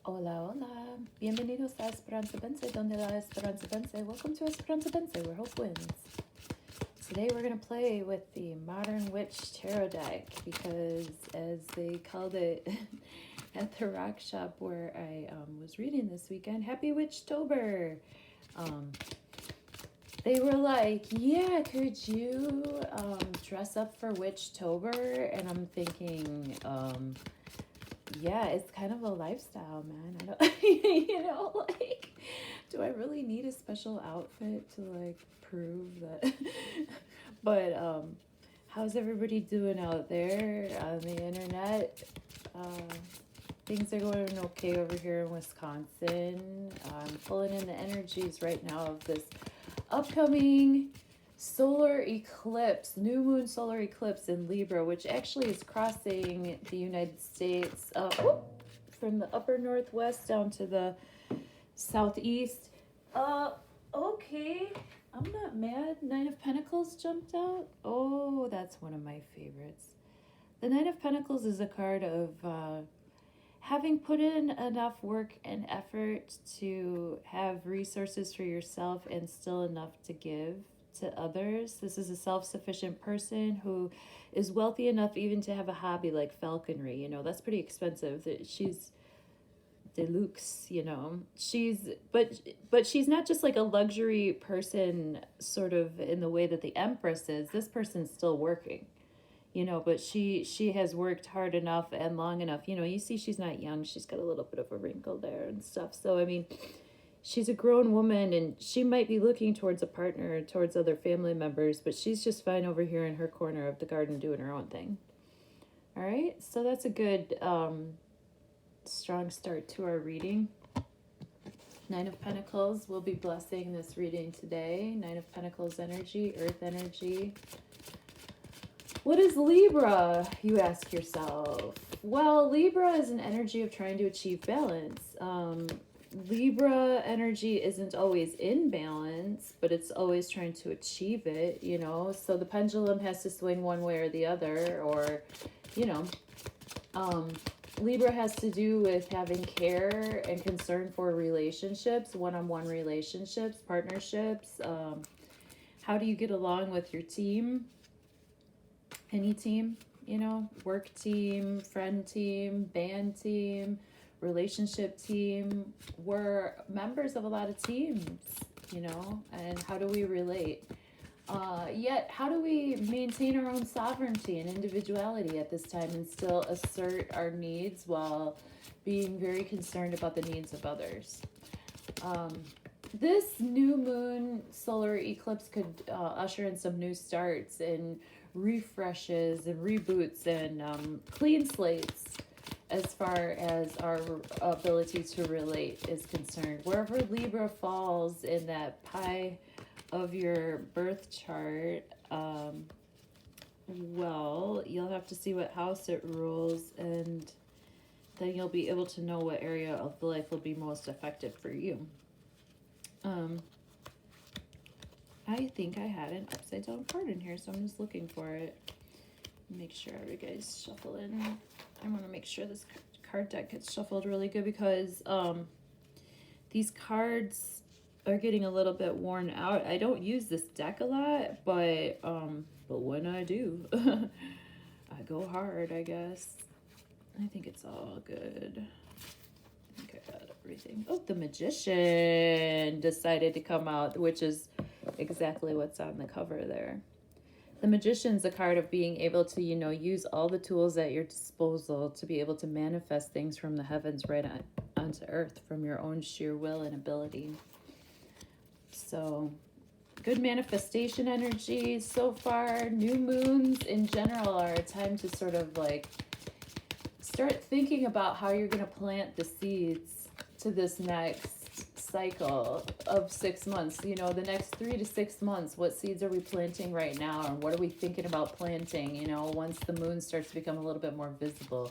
Hola, hola. Bienvenidos a Esperanza Vence, donde la Esperanza vence. Welcome to Esperanza Vence, where hope wins. Today we're going to play with the Modern Witch Tarot deck because, as they called it at the rock shop where I was reading this weekend, Happy Witchtober. They were like, yeah, could you dress up for Witchtober? And I'm thinking, yeah, it's kind of a lifestyle, man. I don't, like, do I really need a special outfit to, like, prove that? But, how's everybody doing out there on the internet? Things are going okay over here in Wisconsin. I'm pulling in the energies right now of this upcoming solar eclipse, new moon solar eclipse in Libra, which actually is crossing the United States from the upper northwest down to the southeast. Okay, I'm not mad. Nine of Pentacles jumped out. Oh, that's one of my favorites. The Nine of Pentacles is a card of having put in enough work and effort to have resources for yourself and still enough to give to others. This is a self-sufficient person who is wealthy enough even to have a hobby like falconry. You know, that's pretty expensive. She's deluxe, you know. But she's not just like a luxury person sort of in the way that the Empress is. This person's still working. You know, but she has worked hard enough and long enough. You know, you see she's not young. She's got a little bit of a wrinkle there and stuff. So, I mean, she's a grown woman and she might be looking towards a partner, towards other family members, but she's just fine over here in her corner of the garden doing her own thing. All right, so that's a good strong start to our reading. Nine of Pentacles will be blessing this reading today. Nine of Pentacles energy, earth energy. What is Libra, you ask yourself? Well, Libra is an energy of trying to achieve balance. Libra energy isn't always in balance, but it's always trying to achieve it, you know? So the pendulum has to swing one way or the other, or, you know, Libra has to do with having care and concern for relationships, one-on-one relationships, partnerships. How do you get along with your team? Any team, you know, work team, friend team, band team, relationship team. We're members of a lot of teams, you know, and how do we relate? Yet, how do we maintain our own sovereignty and individuality at this time and still assert our needs while being very concerned about the needs of others? This new moon solar eclipse could usher in some new starts and refreshes and reboots and clean slates as far as our ability to relate is concerned. Wherever Libra falls in that pie of your birth chart, well, you'll have to see what house it rules, and then you'll be able to know what area of life will be most effective for you. I think I had an upside down card in here, so I'm just looking for it. Make sure you guys shuffle in. I want to make sure this card deck gets shuffled really good because these cards are getting a little bit worn out. I don't use this deck a lot, but when I do, I go hard, I guess. I think it's all good. I think I got everything. Oh, the Magician decided to come out, which is exactly what's on the cover there. The Magician's a card of being able to, you know, use all the tools at your disposal to be able to manifest things from the heavens right onto earth from your own sheer will and ability. So, good manifestation energy so far. New moons in general are a time to sort of like start thinking about how you're going to plant the seeds to this next cycle of 6 months. You know, the next 3 to 6 months, what seeds are we planting right now, and what are we thinking about planting, you know, once the moon starts to become a little bit more visible.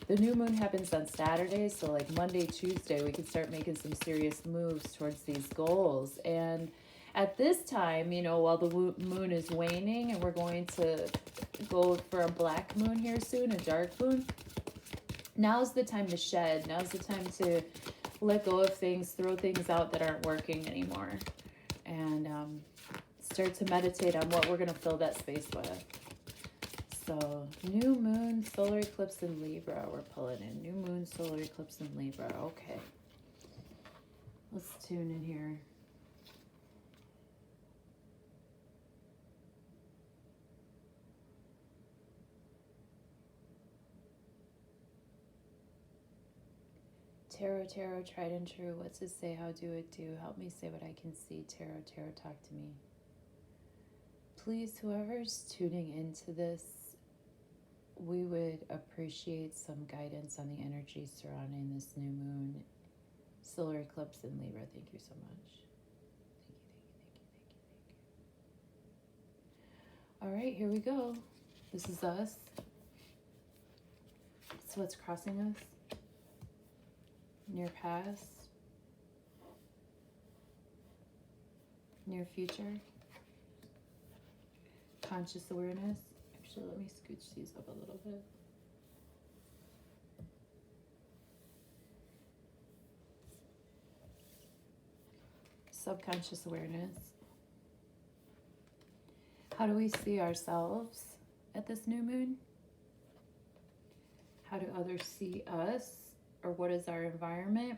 The new moon happens on Saturday, so like Monday, Tuesday, we can start making some serious moves towards these goals. And at this time, you know, while the moon is waning, and we're going to go for a black moon here soon, a dark moon, Now's the time to shed. Now's the time to let go of things, throw things out that aren't working anymore, and start to meditate on what we're going to fill that space with. So, new moon, solar eclipse in Libra, we're pulling in. New moon, solar eclipse in Libra. Okay. Let's tune in here. Tarot, tarot, tried and true. What's it say? How do it do? Help me say what I can see. Tarot, tarot, talk to me. Please, whoever's tuning into this, we would appreciate some guidance on the energy surrounding this new moon, solar eclipse in Libra. Thank you so much. Thank you. All right, here we go. This is us. So what's crossing us? Near past, near future, conscious awareness. Actually, let me scooch these up a little bit. Subconscious awareness. How do we see ourselves at this new moon? How do others see us? Or what is our environment?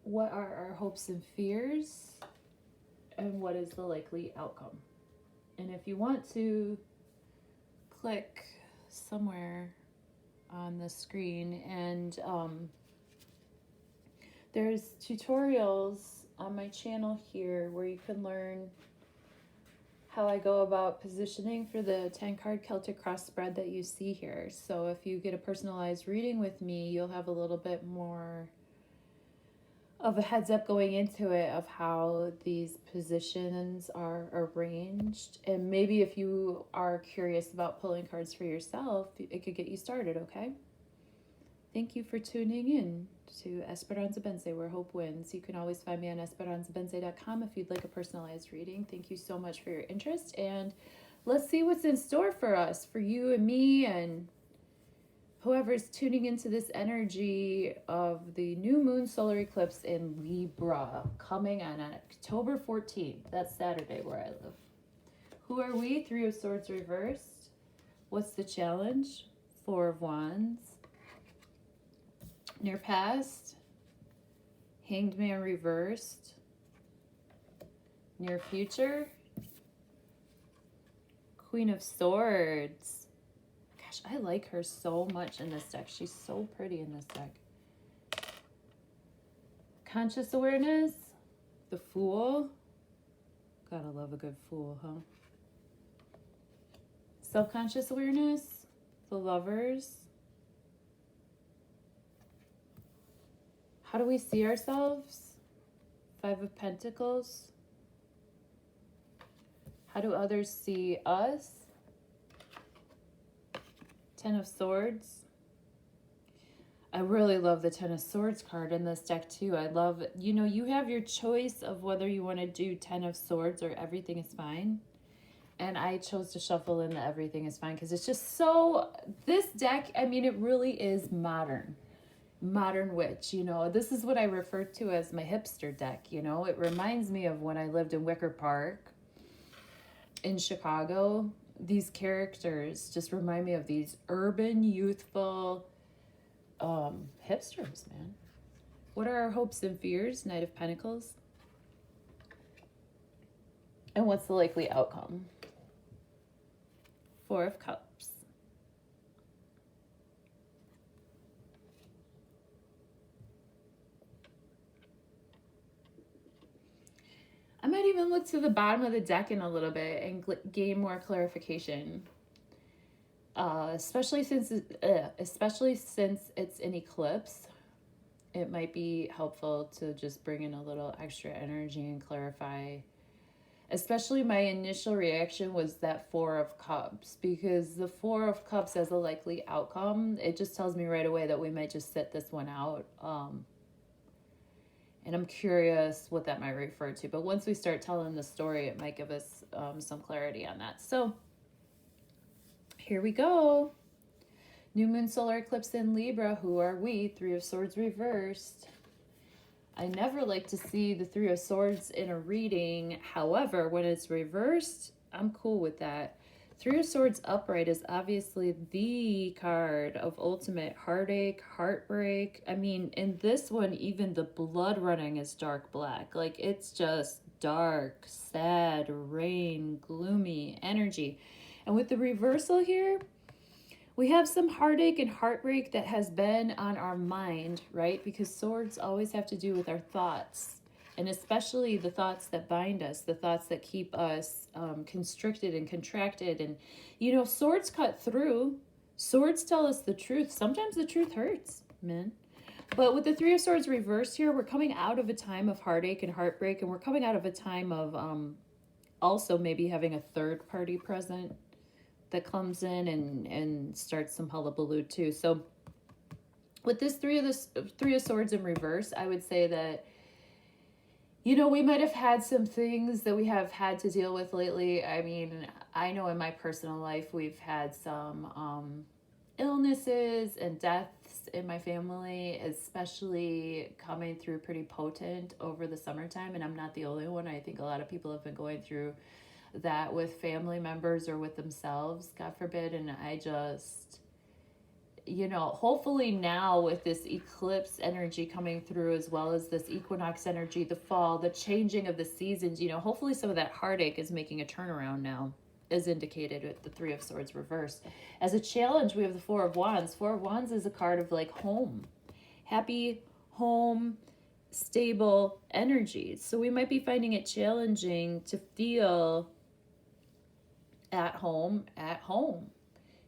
What are our hopes and fears? And what is the likely outcome? And if you want to click somewhere on the screen, and there's tutorials on my channel here where you can learn how I go about positioning for the 10-card Celtic cross spread that you see here. So if you get a personalized reading with me, you'll have a little bit more of a heads up going into it of how these positions are arranged. And maybe if you are curious about pulling cards for yourself, it could get you started, okay? Thank you for tuning in to Esperanza Vence, where hope wins. You can always find me on esperanzavence.com if you'd like a personalized reading. Thank you so much for your interest, and let's see what's in store for us, for you and me, and whoever's tuning into this energy of the new moon solar eclipse in Libra, coming on October 14th. That's Saturday where I live. Who are we? Three of Swords reversed. What's the challenge? Four of Wands. Near past, Hanged Man reversed. Near future, Queen of Swords. Gosh, I like her so much in this deck. She's so pretty in this deck. Conscious awareness, the Fool. Gotta love a good Fool, huh? Self-conscious awareness, the Lovers. How do we see ourselves? Five of Pentacles. How do others see us? Ten of Swords. I really love the Ten of Swords card in this deck too. I love, you have your choice of whether you want to do Ten of Swords or Everything is Fine. And I chose to shuffle in the Everything is Fine because it's just so, this deck, I mean, it really is modern witch. This is what I refer to as my hipster deck. It reminds me of when I lived in Wicker Park in Chicago. These characters just remind me of these urban, youthful hipsters, man. What are our hopes and fears? Knight of Pentacles. And what's the likely outcome? Four of Cups. I might even look to the bottom of the deck in a little bit and gain more clarification. Especially since it's an eclipse, it might be helpful to just bring in a little extra energy and clarify. Especially my initial reaction was that Four of Cups, because the Four of Cups as a likely outcome, it just tells me right away that we might just sit this one out. And I'm curious what that might refer to. But once we start telling the story, it might give us some clarity on that. So here we go. New moon solar eclipse in Libra. Who are we? Three of Swords reversed. I never like to see the Three of Swords in a reading. However, when it's reversed, I'm cool with that. Three of Swords upright is obviously the card of ultimate heartache, heartbreak. I mean, in this one, even the blood running is dark black. Like, it's just dark, sad, rain, gloomy energy. And with the reversal here, we have some heartache and heartbreak that has been on our mind, right? Because swords always have to do with our thoughts. And especially the thoughts that bind us, the thoughts that keep us constricted and contracted. And, you know, swords cut through. Swords tell us the truth. Sometimes the truth hurts, man. But with the Three of Swords reversed here, we're coming out of a time of heartache and heartbreak. And we're coming out of a time of also maybe having a third party present that comes in and starts some hullabaloo too. So with this Three of Swords in reverse, I would say that, you know, we might have had some things that we have had to deal with lately. I mean, I know in my personal life, we've had some illnesses and deaths in my family, especially coming through pretty potent over the summertime. And I'm not the only one. I think a lot of people have been going through that with family members or with themselves, God forbid. And I just, you know, hopefully now with this eclipse energy coming through, as well as this equinox energy, the fall, the changing of the seasons, you know, hopefully some of that heartache is making a turnaround now, as indicated with the Three of Swords reversed. As a challenge, we have the Four of Wands. Four of Wands is a card of like home, happy home, stable energies. So we might be finding it challenging to feel at home.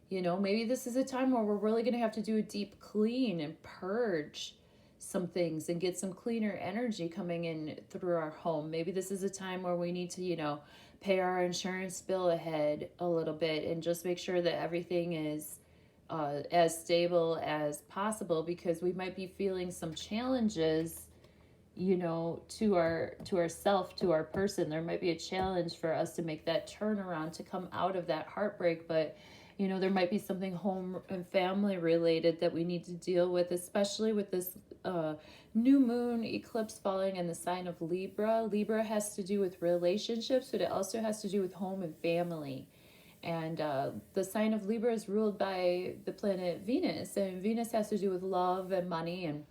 You know, maybe this is a time where we're really going to have to do a deep clean and purge some things and get some cleaner energy coming in through our home. Maybe this is a time where we need to, you know, pay our insurance bill ahead a little bit and just make sure that everything is as stable as possible, because we might be feeling some challenges, you know, to ourself, to our person. There might be a challenge for us to make that turnaround, to come out of that heartbreak. But, you know, there might be something home and family related that we need to deal with, especially with this new moon eclipse falling in the sign of Libra. Libra has to do with relationships, but it also has to do with home and family. And the sign of Libra is ruled by the planet Venus, and Venus has to do with love and money. And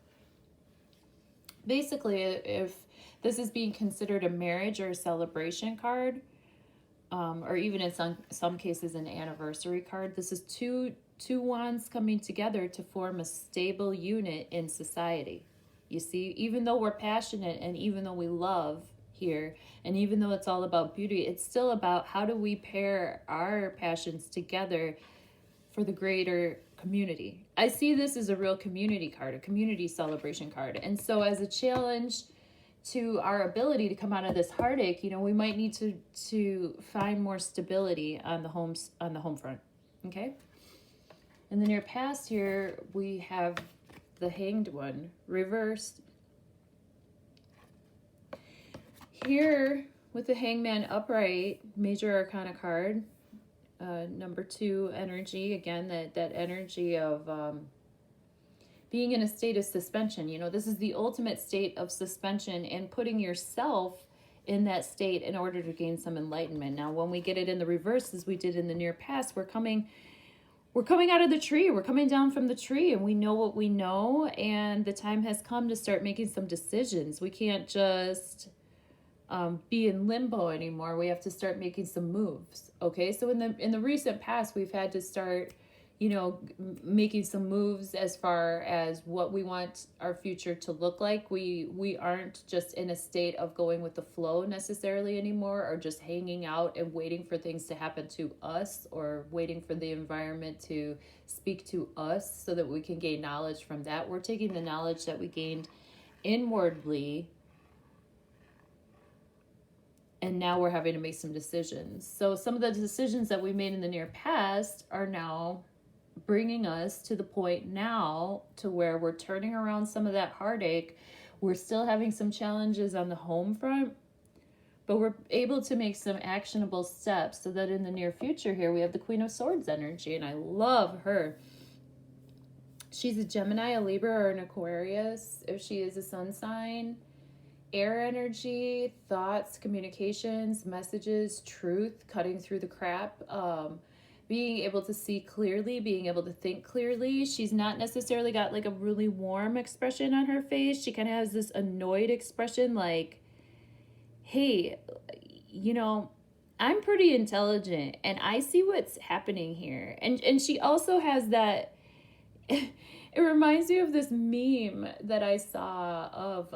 basically, if this is being considered a marriage or a celebration card, or even in some cases an anniversary card, this is two wands coming together to form a stable unit in society. You see, even though we're passionate and even though we love here, and even though it's all about beauty, it's still about how do we pair our passions together for the greater community. I see this as a real community card, a community celebration card. And so as a challenge to our ability to come out of this heartache, you know, we might need to find more stability on the home front. Okay? In the near past here, we have the Hanged one reversed. Here with the Hangman upright, major arcana card, number 2 energy, again, that energy of being in a state of suspension. You know, this is the ultimate state of suspension, and putting yourself in that state in order to gain some enlightenment. Now, when we get it in the reverse, as we did in the near past, we're coming out of the tree. We're coming down from the tree, and we know what we know, and the time has come to start making some decisions. We can't just be in limbo anymore. We have to start making some moves. Okay, so in the recent past, we've had to start, you know, making some moves as far as what we want our future to look like. We aren't just in a state of going with the flow necessarily anymore, or just hanging out and waiting for things to happen to us, or waiting for the environment to speak to us so that we can gain knowledge from that. We're taking the knowledge that we gained inwardly, and now we're having to make some decisions. So some of the decisions that we made in the near past are now bringing us to the point now to where we're turning around some of that heartache. We're still having some challenges on the home front, but we're able to make some actionable steps so that in the near future here, we have the Queen of Swords energy, and I love her. She's a Gemini, a Libra, or an Aquarius. If she is a sun sign, air energy, thoughts, communications, messages, truth, cutting through the crap, being able to see clearly, being able to think clearly. She's not necessarily got like a really warm expression on her face. She kind of has this annoyed expression like, hey, you know, I'm pretty intelligent and I see what's happening here. And she also has that it reminds me of this meme that I saw of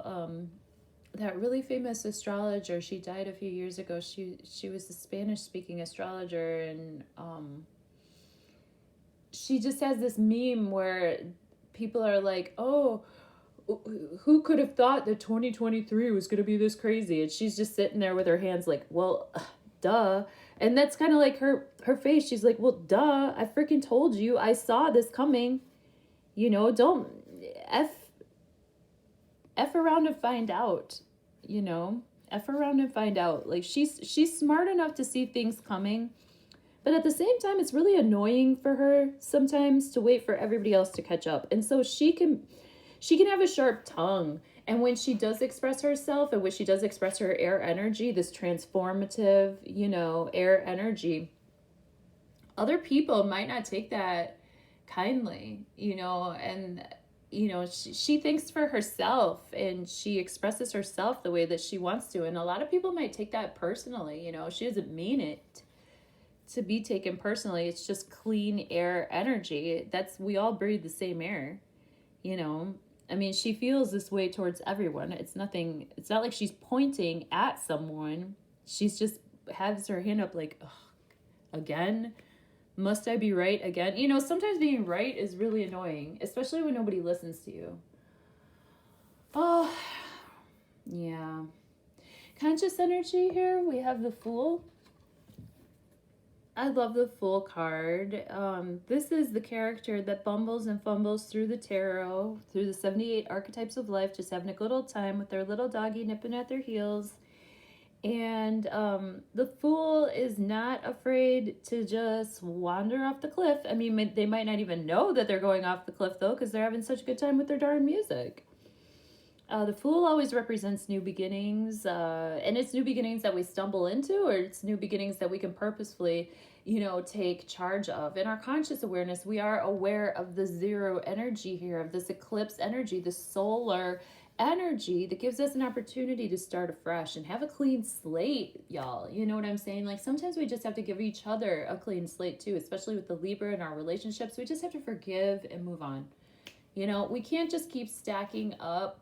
that really famous astrologer. She died a few years ago. She was a Spanish speaking astrologer, and she just has this meme where people are like, oh, who could have thought that 2023 was going to be this crazy? And she's just sitting there with her hands like, well, duh. And that's kind of like her face. She's like, well, duh, I freaking told you. I saw this coming. You know, don't F around and find out, you know, F around and find out. Like she's smart enough to see things coming, but at the same time, it's really annoying for her sometimes to wait for everybody else to catch up. And so she can have a sharp tongue. And when she does express herself and when she does express her air energy, this transformative, you know, air energy, other people might not take that kindly, you know, and you know, she thinks for herself and she expresses herself the way that she wants to, and a lot of people might take that personally. You know, she doesn't mean it to be taken personally. It's just clean air energy. We all breathe the same air, you know. I mean, she feels this way towards everyone. It's not like she's pointing at someone. She's just has her hand up like, ugh, again. Must I be right again? You know, sometimes being right is really annoying, especially when nobody listens to you. Oh, yeah. Conscious energy here, we have the Fool. I love the Fool card. This is the character that bumbles and fumbles through the tarot, through the 78 archetypes of life, just having a good old time with their little doggy nipping at their heels. And the Fool is not afraid to just wander off the cliff. I mean, they might not even know that they're going off the cliff, though, because they're having such a good time with their darn music. The Fool always represents new beginnings, and it's new beginnings that we stumble into, or it's new beginnings that we can purposefully, you know, take charge of. In our conscious awareness, we are aware of the zero energy here, of this eclipse energy, the solar energy that gives us an opportunity to start afresh and have a clean slate, y'all. You know what I'm saying? Like sometimes we just have to give each other a clean slate too, especially with the Libra in our relationships. We just have to forgive and move on. You know, we can't just keep stacking up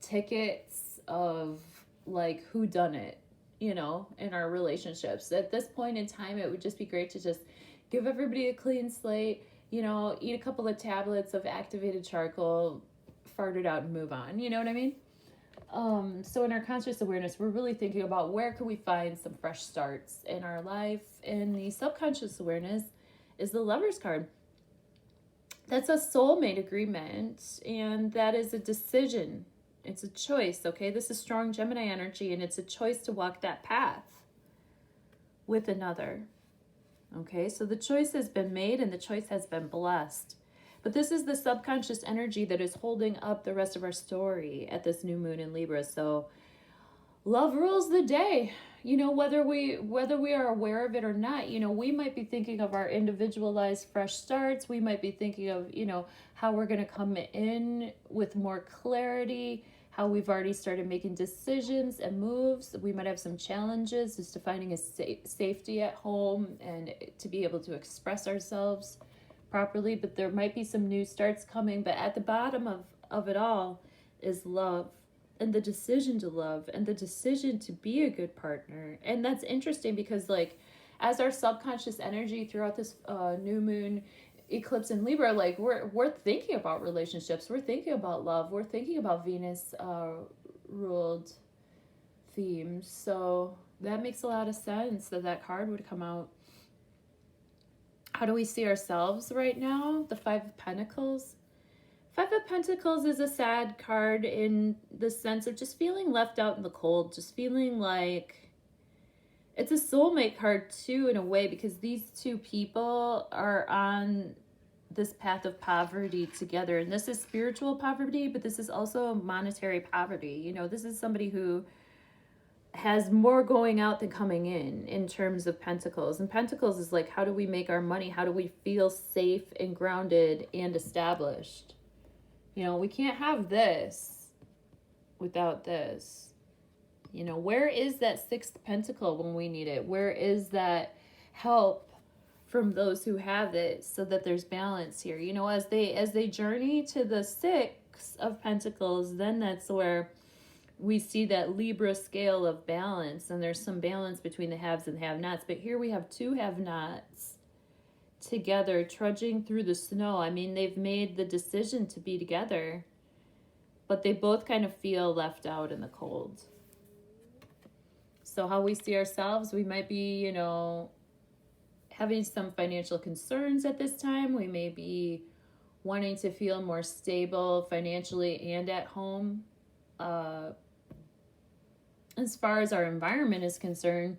tickets of like who done it, you know, in our relationships. At this point in time, it would just be great to just give everybody a clean slate, you know, eat a couple of tablets of activated charcoal, fart it out and move on. You know what I mean? So in our conscious awareness, we're really thinking about where can we find some fresh starts in our life. And the subconscious awareness is the Lover's card. That's a soulmate agreement, and that is a decision. It's a choice, okay? This is strong Gemini energy, and it's a choice to walk that path with another. Okay, so the choice has been made and the choice has been blessed. But this is the subconscious energy that is holding up the rest of our story at this new moon in Libra. So love rules the day. You know, whether we are aware of it or not, you know, we might be thinking of our individualized fresh starts. We might be thinking of, you know, how we're going to come in with more clarity, how we've already started making decisions and moves. We might have some challenges as to finding a safety at home and to be able to express ourselves properly, but there might be some new starts coming. But at the bottom of it all is love, and the decision to love, and the decision to be a good partner. And that's interesting because, like, as our subconscious energy throughout this new moon eclipse in Libra, like we're thinking about relationships, we're thinking about love, we're thinking about Venus ruled themes. So that makes a lot of sense that card would come out. How do we see ourselves right now? The Five of Pentacles. Five of Pentacles is a sad card in the sense of just feeling left out in the cold, just feeling like it's a soulmate card too in a way, because these two people are on this path of poverty together. And this is spiritual poverty, but this is also monetary poverty. You know, this is somebody who has more going out than coming in terms of pentacles. And pentacles is like, how do we make our money? How do we feel safe and grounded and established? You know, we can't have this without this. You know, where is that sixth pentacle when we need it? Where is that help from those who have it, so that there's balance here? You know, as they journey to the six of pentacles, then that's where we see that Libra scale of balance, and there's some balance between the haves and have-nots. But here we have two have-nots together trudging through the snow. I mean, they've made the decision to be together, but they both kind of feel left out in the cold. So how we see ourselves, we might be, you know, having some financial concerns at this time. We may be wanting to feel more stable financially and at home. As far as our environment is concerned,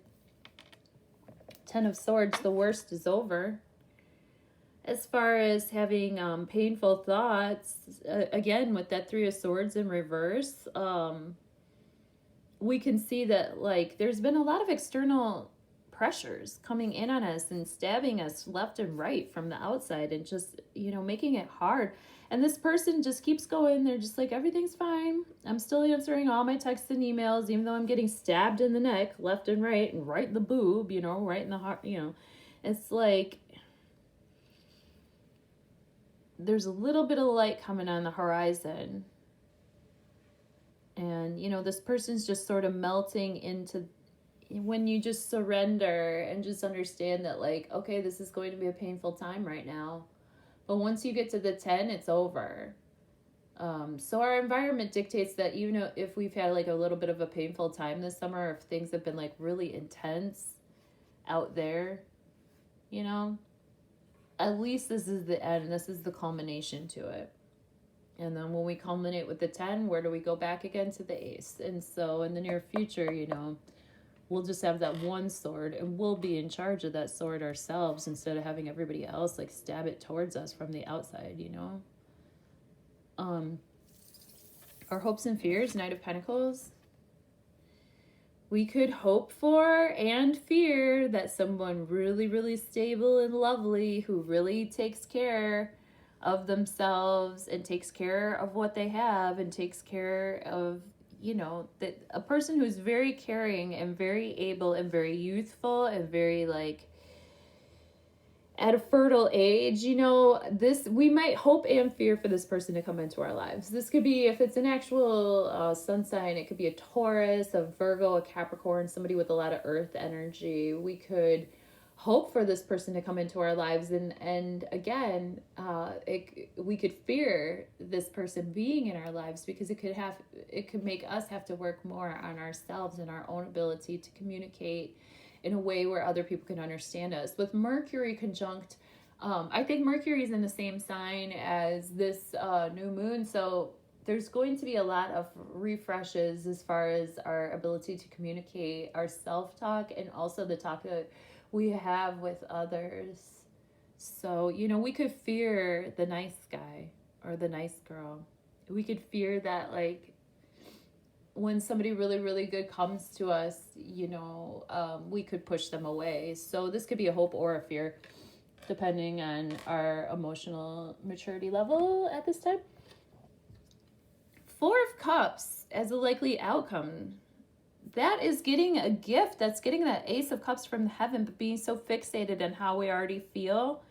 Ten of Swords, the worst is over. As far as having painful thoughts, again, with that Three of Swords in reverse, we can see that, like, there's been a lot of external pressures coming in on us and stabbing us left and right from the outside, and just, you know, making it hard. And this person just keeps going. They're just like, everything's fine. I'm still answering all my texts and emails, even though I'm getting stabbed in the neck left and right in the boob, you know, right in the heart, you know. It's like there's a little bit of light coming on the horizon. And, you know, this person's just sort of melting into, when you just surrender and just understand that, like, okay, this is going to be a painful time right now. But once you get to the 10, it's over. So our environment dictates that, even if we've had like a little bit of a painful time this summer, if things have been like really intense out there, you know, at least this is the end. This is the culmination to it. And then when we culminate with the 10, where do we go back again? To the ace. And so in the near future, you know, we'll just have that one sword, and we'll be in charge of that sword ourselves, instead of having everybody else like stab it towards us from the outside, you know. Our hopes and fears, Knight of Pentacles. We could hope for and fear that someone really, really stable and lovely, who really takes care of themselves and takes care of what they have and takes care of, you know, that a person who's very caring and very able and very youthful and very, like, at a fertile age, you know, this, we might hope and fear for this person to come into our lives. This could be, if it's an actual sun sign, it could be a Taurus, a Virgo, a Capricorn, somebody with a lot of earth energy. We could hope for this person to come into our lives, and again, we could fear this person being in our lives, because it could make us have to work more on ourselves and our own ability to communicate in a way where other people can understand us. With Mercury conjunct, I think Mercury is in the same sign as this new moon, so there's going to be a lot of refreshes as far as our ability to communicate, our self-talk, and also the talk that we have with others. So, you know, we could fear the nice guy or the nice girl. We could fear that, like, when somebody really, really good comes to us, you know, we could push them away. So this could be a hope or a fear, depending on our emotional maturity level at this time. Four of Cups as a likely outcome. That is getting a gift. That's getting that Ace of Cups from heaven, but being so fixated on how we already feel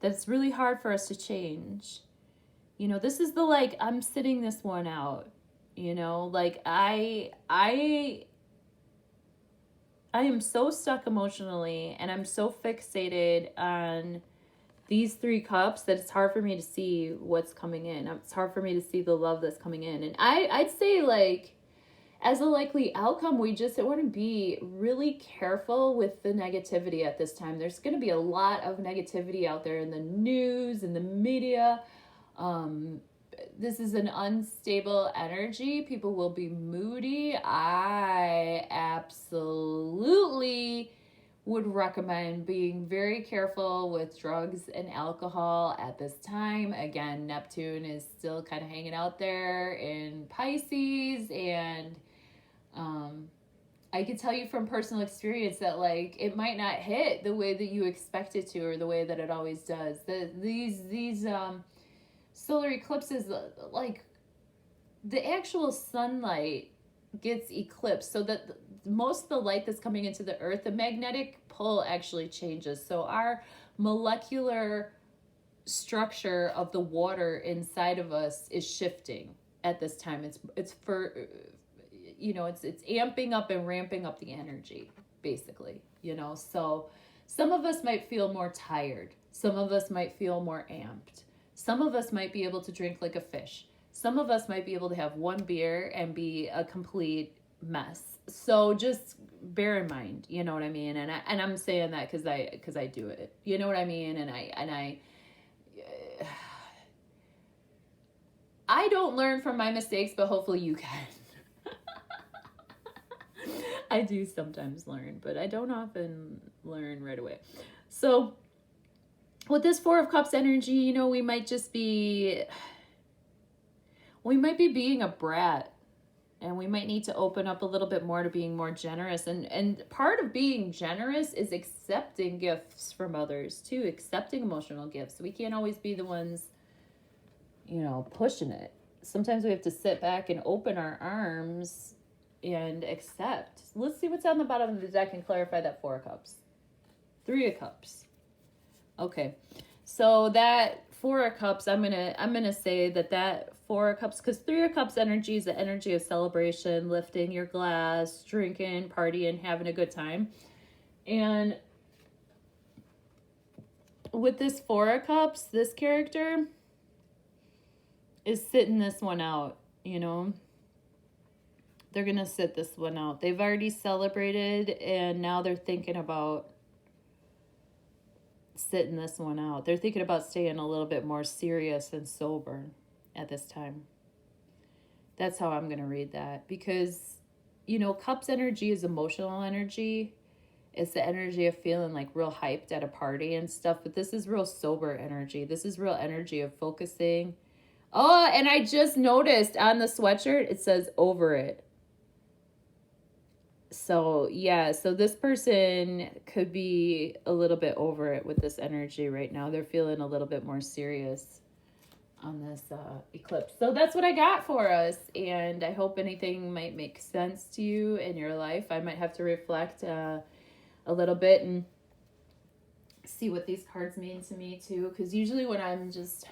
that it's really hard for us to change. You know, this is the, like, I'm sitting this one out. You know, like, I am so stuck emotionally, and I'm so fixated on these 3 cups that it's hard for me to see what's coming in. It's hard for me to see the love that's coming in. And I'd say, like, as a likely outcome, we just want to be really careful with the negativity at this time. There's going to be a lot of negativity out there in the news, in the media. This is an unstable energy. People will be moody. I absolutely would recommend being very careful with drugs and alcohol at this time. Again, Neptune is still kind of hanging out there in Pisces, and I can tell you from personal experience that like it might not hit the way that you expect it to, or the way that it always does. These solar eclipses, like the actual sunlight gets eclipsed, so that most of the light that's coming into the earth, the magnetic pull actually changes. So our molecular structure of the water inside of us is shifting at this time. It's for, you know, it's amping up and ramping up the energy, basically, you know. So some of us might feel more tired, some of us might feel more amped, some of us might be able to drink like a fish, some of us might be able to have one beer and be a complete mess. So just bear in mind, you know what I mean? And I'm saying that because I do it, you know what I mean? And I don't learn from my mistakes, but hopefully you can. I do sometimes learn, but I don't often learn right away. So with this Four of Cups energy, you know, we might be being a brat, and we might need to open up a little bit more to being more generous. And part of being generous is accepting gifts from others too, accepting emotional gifts. We can't always be the ones, you know, pushing it. Sometimes we have to sit back and open our arms and accept. Let's see what's on the bottom of the deck and clarify that Four of Cups. Three of Cups. Okay. So that Four of Cups, I'm gonna say that Four of Cups, because Three of Cups energy is the energy of celebration, lifting your glass, drinking, partying, having a good time. And with this Four of Cups, this character is sitting this one out, you know. They're going to sit this one out. They've already celebrated, and now they're thinking about sitting this one out. They're thinking about staying a little bit more serious and sober at this time. That's how I'm going to read that. Because, you know, Cups energy is emotional energy. It's the energy of feeling like real hyped at a party and stuff. But this is real sober energy. This is real energy of focusing. Oh, and I just noticed on the sweatshirt, it says over it. So, yeah, so this person could be a little bit over it with this energy right now. They're feeling a little bit more serious on this eclipse. So that's what I got for us. And I hope anything might make sense to you in your life. I might have to reflect a little bit and see what these cards mean to me too. Because usually when I'm just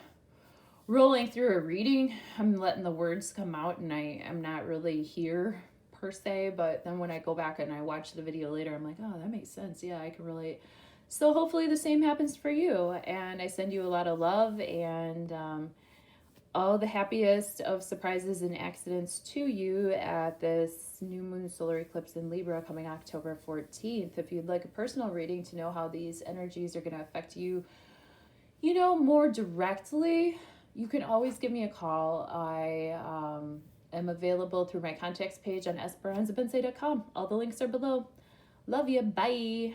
rolling through a reading, I'm letting the words come out and I'm not really here per se, but then when I go back and I watch the video later, I'm like, oh, that makes sense. Yeah, I can relate. So hopefully the same happens for you. And I send you a lot of love and all the happiest of surprises and accidents to you at this new moon solar eclipse in Libra coming October 14th. If you'd like a personal reading to know how these energies are going to affect you, you know, more directly, you can always give me a call. I am available through my contacts page on esperanzabensei.com. All the links are below. Love you. Bye.